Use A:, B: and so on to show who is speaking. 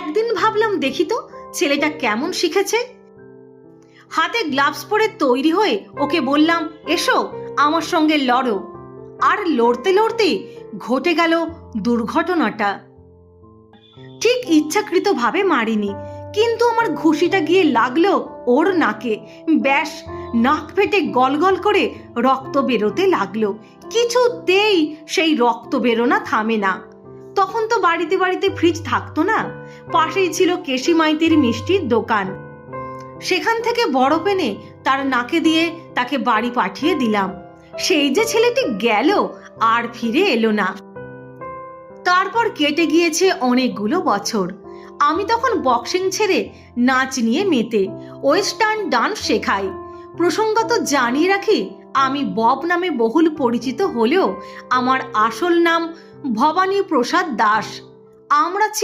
A: একদিন ভাবলাম দেখি তো ছেলেটা কেমন শিখেছে। হাতে গ্লাভস পরে তৈরি হয়ে ওকে বললাম, এসো আমার সঙ্গে লড়ো। আর লড়তে লড়তে ঘটে গেল দুর্ঘটনাটা। ঠিক ইচ্ছাকৃতভাবে মারিনি, কিন্তু আমার ঘুষিটা গিয়ে লাগলো ওর নাকে। ব্যাস, নাক ফেটে গলগল করে রক্ত বেরোতে লাগলো। কিছুতেই সেই রক্ত বেরোনা থামে না। তখন তো বাড়িতে বাড়িতে ফ্রিজ থাকতো না, পাশেই ছিল কেশি মাইতির মিষ্টির দোকান। সেখান থেকে বরফ এনে তার নাকে দিয়ে তাকে বাড়ি পাঠিয়ে দিলাম। সেই যে ছেলেটি গেল, আর ফিরে এলো না। তারপর কেটে গিয়েছে অনেকগুলো বছর। আমি তখন বক্সিং ছেড়ে নাচ নিয়ে মেতে ওয়েস্টার্ন ডান্স শেখাই। প্রসঙ্গত জানিয়ে রাখি, আমি বব নামে বহুল পরিচিত হলেও আমার আসল নাম ভবানী প্রসাদ দাস। আমরা ছিলাম